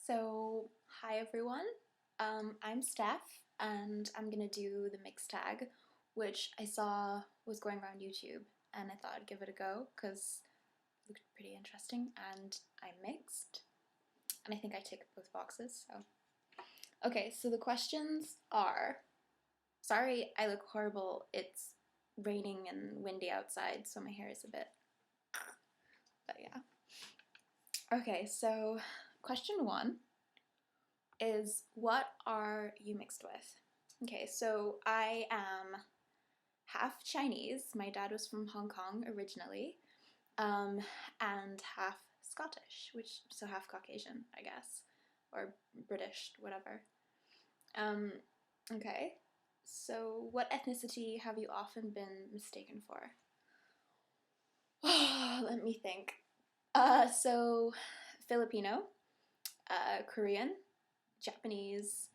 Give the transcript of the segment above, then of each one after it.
So, hi everyone. I'm Steph, and I'm gonna do the mix tag, which I saw was going around YouTube, and I thought I'd give it a go because it looked pretty interesting, and I'm mixed, and I think I tick both boxes. So, okay. So the questions are. Sorry, I look horrible. It's raining and windy outside, so my hair is a bit. But yeah. Okay. So, question one is what are you mixed with? Okay, so I am half Chinese. My dad was from Hong Kong originally, um, and half Scottish, which so half Caucasian, I guess, or British, whatever. Um, okay, so what ethnicity have you often been mistaken for? Let me think. So Filipino, Korean, Japanese,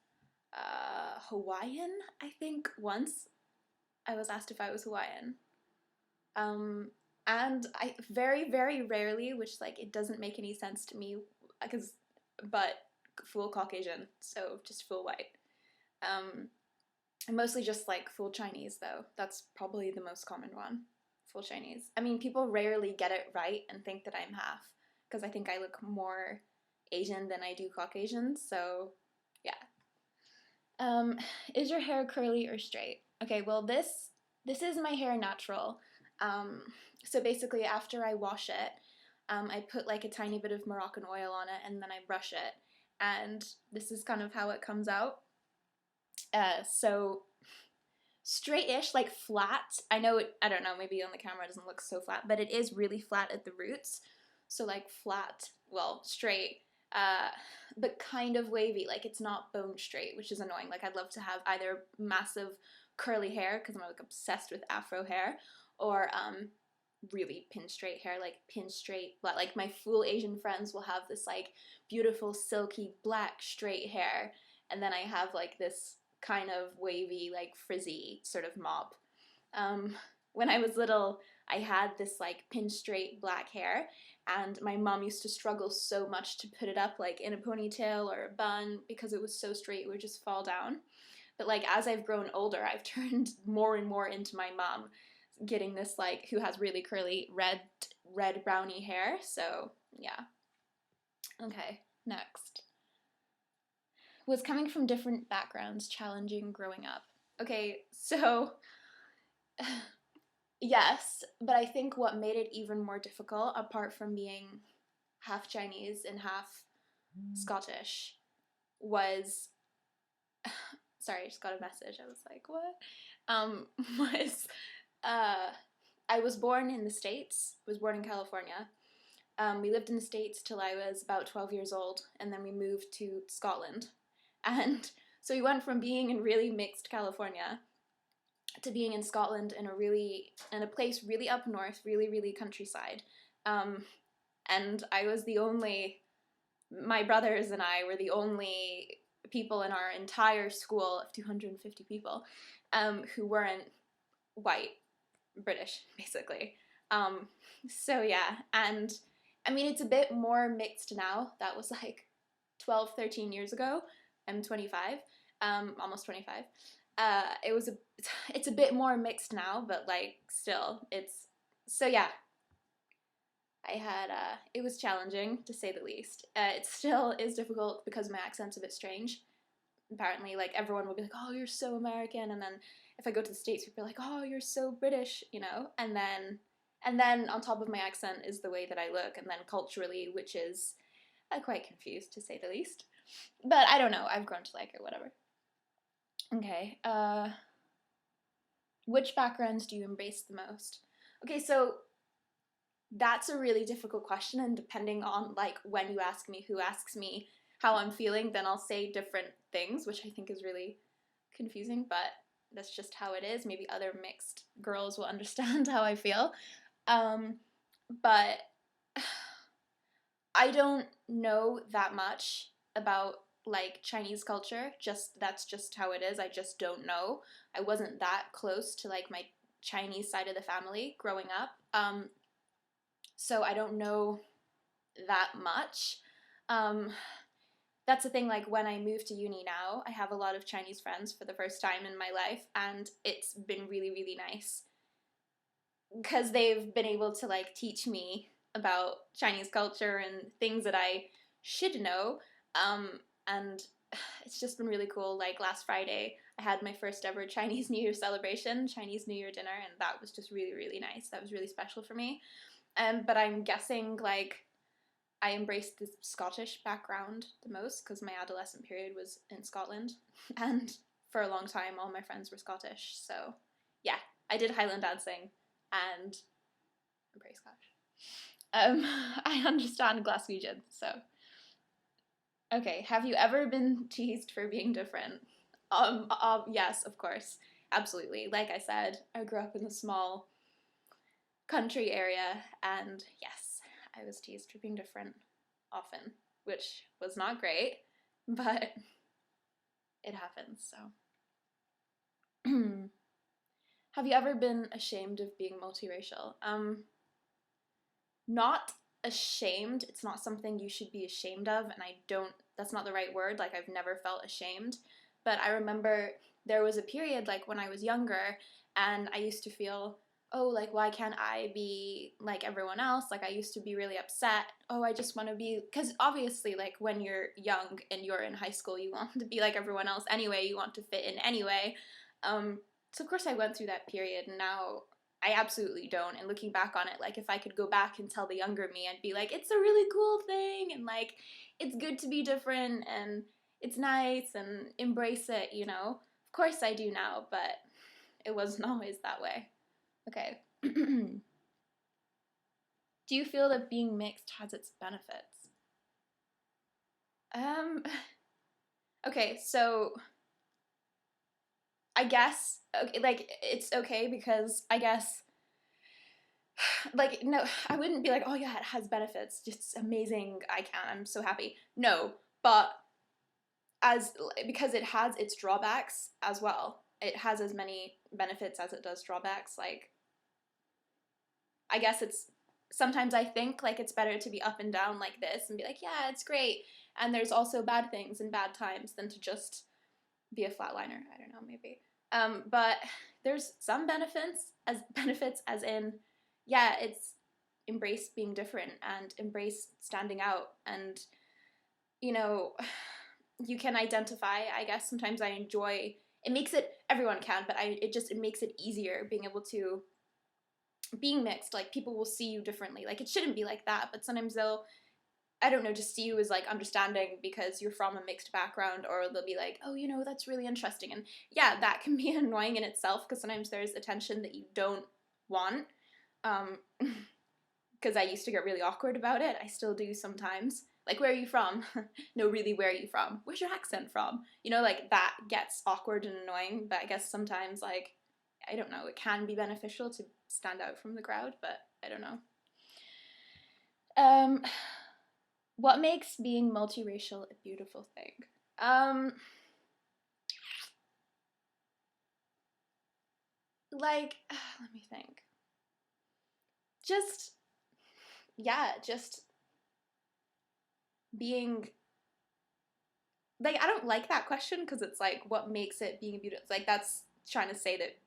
Hawaiian, I think once I was asked if I was Hawaiian. Um, and I very, very rarely, which like it doesn't make any sense to me, because, but full Caucasian, so just full white. Um, and mostly just like full Chinese though. That's probably the most common one. Full Chinese. I mean, people rarely get it right and think that I'm half, because I think I look more Asian than I do Caucasian. So, yeah. Um, is your hair curly or straight? Okay, well this is my hair natural. So basically after I wash it, I put like a tiny bit of Moroccan oil on it and then I brush it. And this is kind of how it comes out. So straight-ish, like flat. I know it, I don't know, maybe on the camera it doesn't look so flat, but it is really flat at the roots. So like flat, well, straight, uh, but kind of wavy. Like it's not bone straight, which is annoying. Like I'd love to have either massive curly hair because I'm like obsessed with afro hair, or really pin straight hair, like pin straight black. Like my full Asian friends will have this like beautiful silky black straight hair, and then I have like this kind of wavy, like frizzy sort of mop. Um, when I was little, I had this like pin straight black hair, and my mom used to struggle so much to put it up like in a ponytail or a bun because it was so straight it would just fall down. But like as I've grown older, I've turned more and more into my mom, getting this like who has really curly red browny hair. So yeah. Okay, next. Was coming from different backgrounds challenging growing up? Okay, so yes, but I think what made it even more difficult, apart from being half Chinese and half Scottish, was sorry, I just got a message. I was like, what? Was uh, I was born in the States, was born in California. We lived in the States till I was about 12 years old, and then we moved to Scotland. And so we went from being in really mixed California to being in Scotland in a place really up north, really, really countryside. Um, and I was the only, my brothers and I were the only people in our entire school of 250 people who weren't white, British, basically. Um, so yeah, and I mean, it's a bit more mixed now. That was like 12, 13 years ago. I'm 25, almost 25. It's a bit more mixed now, but like still, it's, so yeah, it was challenging to say the least. It still is difficult because my accent's a bit strange. Apparently, like everyone will be like, "Oh, you're so American," and then if I go to the States, people are like, "Oh, you're so British," you know. And then on top of my accent is the way that I look, and then culturally, which is quite confused to say the least. But I don't know. I've grown to like it. Whatever. Okay. Which backgrounds do you embrace the most? Okay, so that's a really difficult question, and depending on like when you ask me, who asks me how I'm feeling, then I'll say different things, which I think is really confusing, but that's just how it is. Maybe other mixed girls will understand how I feel. But I don't know that much about like Chinese culture. Just that's just how it is. I just don't know. I wasn't that close to like my Chinese side of the family growing up. So I don't know that much. Um, that's the thing, like when I moved to uni now, I have a lot of Chinese friends for the first time in my life, and it's been really, really nice because they've been able to like teach me about Chinese culture and things that I should know. And it's just been really cool. Like last Friday, I had my first ever Chinese New Year celebration, Chinese New Year dinner, and that was just really, really nice. That was really special for me. But I'm guessing like I embraced the Scottish background the most because my adolescent period was in Scotland, and for a long time, all my friends were Scottish. So yeah, I did Highland dancing and I'm pretty Scottish. I understand Glaswegian, so. Okay, have you ever been teased for being different? Yes, of course. Absolutely. Like I said, I grew up in a small country area, and yes, I was teased for being different often, which was not great, but it happens, so. Have you ever been ashamed of being multiracial? Not ashamed. It's not something you should be ashamed of, and that's not the right word. Like, I've never felt ashamed. But I remember there was a period, like, when I was younger, and I used to feel, oh, like, why can't I be like everyone else? Like, I used to be really upset. Oh, I just want to be, because obviously, like, when you're young and you're in high school, you want to be like everyone else anyway. You want to fit in anyway. So, of course, I went through that period, and now I absolutely don't. And looking back on it, like if I could go back and tell the younger me, I'd be like, it's a really cool thing, and like it's good to be different, and it's nice, and embrace it, you know? Of course I do now, but it wasn't always that way. Okay. Do you feel that being mixed has its benefits? Okay, so I guess, okay, like it's okay because I guess like no, I wouldn't be like, oh yeah, it has benefits, just amazing, I'm so happy. No, but as because it has its drawbacks as well. It has as many benefits as it does drawbacks. Like I guess it's sometimes I think like it's better to be up and down like this and be like, yeah, it's great. And there's also bad things and bad times than to just be a flatliner. I don't know, maybe. But there's some benefits as in, yeah, it's embrace being different and embrace standing out, and you know, you can identify. I guess sometimes I enjoy. It makes it everyone can, but it makes it easier being able to being mixed. Like people will see you differently. Like it shouldn't be like that, but sometimes they'll I don't know, just see you as like understanding because you're from a mixed background, or they'll be like, oh, you know, that's really interesting. And yeah, that can be annoying in itself because sometimes there's attention that you don't want. Because I used to get really awkward about it. I still do sometimes. Like, where are you from? No, really, where are you from? Where's your accent from? You know, like that gets awkward and annoying, but I guess sometimes, like, I don't know, it can be beneficial to stand out from the crowd, but I don't know. What makes being multiracial a beautiful thing? Like, let me think. Just being like, I don't like that question because it's like, what makes it being a beautiful? Like, that's trying to say that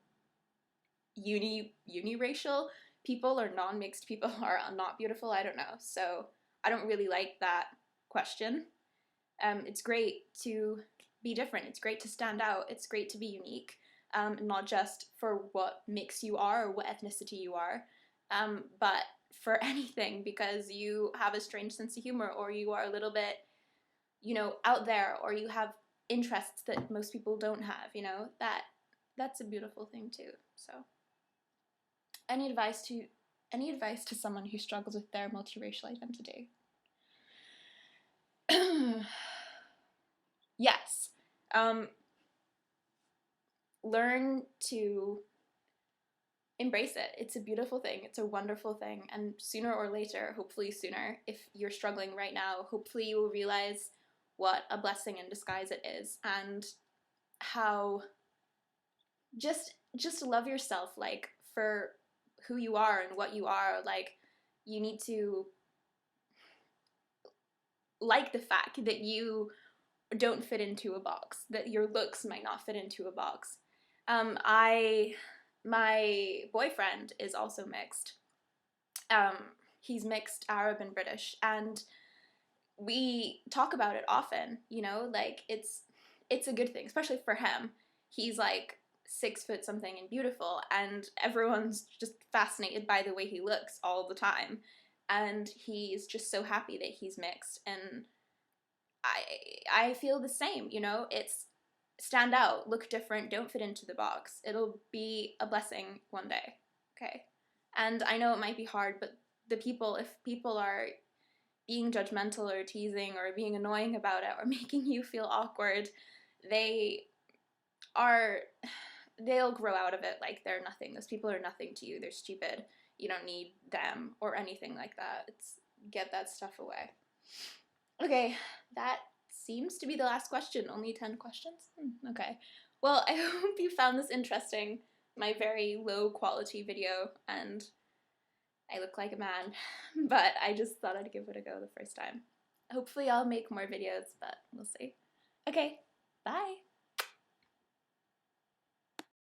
uniracial people or non-mixed people are not beautiful. I don't know. So I don't really like that question. It's great to be different. It's great to stand out. It's great to be unique, not just for what mix you are or what ethnicity you are, but for anything, because you have a strange sense of humor, or you are a little bit, you know, out there, or you have interests that most people don't have, you know, that's a beautiful thing too. So any advice to someone who struggles with their multiracial identity? Yes. Learn to embrace it. It's a beautiful thing. It's a wonderful thing. And sooner or later, hopefully sooner, if you're struggling right now, hopefully you will realize what a blessing in disguise it is, and how just love yourself, like, for who you are and what you are. Like, you need to like the fact that you don't fit into a box, that your looks might not fit into a box. My boyfriend is also mixed. He's mixed Arab and British, and we talk about it often, you know, like it's a good thing, especially for him. He's like 6 foot something and beautiful, and everyone's just fascinated by the way he looks all the time. And he's just so happy that he's mixed, and I feel the same, you know, it's stand out, look different, don't fit into the box. It'll be a blessing one day. Okay. And I know it might be hard, but if people are being judgmental or teasing or being annoying about it or making you feel awkward, they are they'll grow out of it like they're nothing. Those people are nothing to you. They're stupid. You don't need them or anything like that. It's get that stuff away. Okay, that seems to be the last question. Only 10 questions? Okay. Well, I hope you found this interesting. My very low quality video, and I look like a man, but I just thought I'd give it a go the first time. Hopefully I'll make more videos, but we'll see. Okay, bye!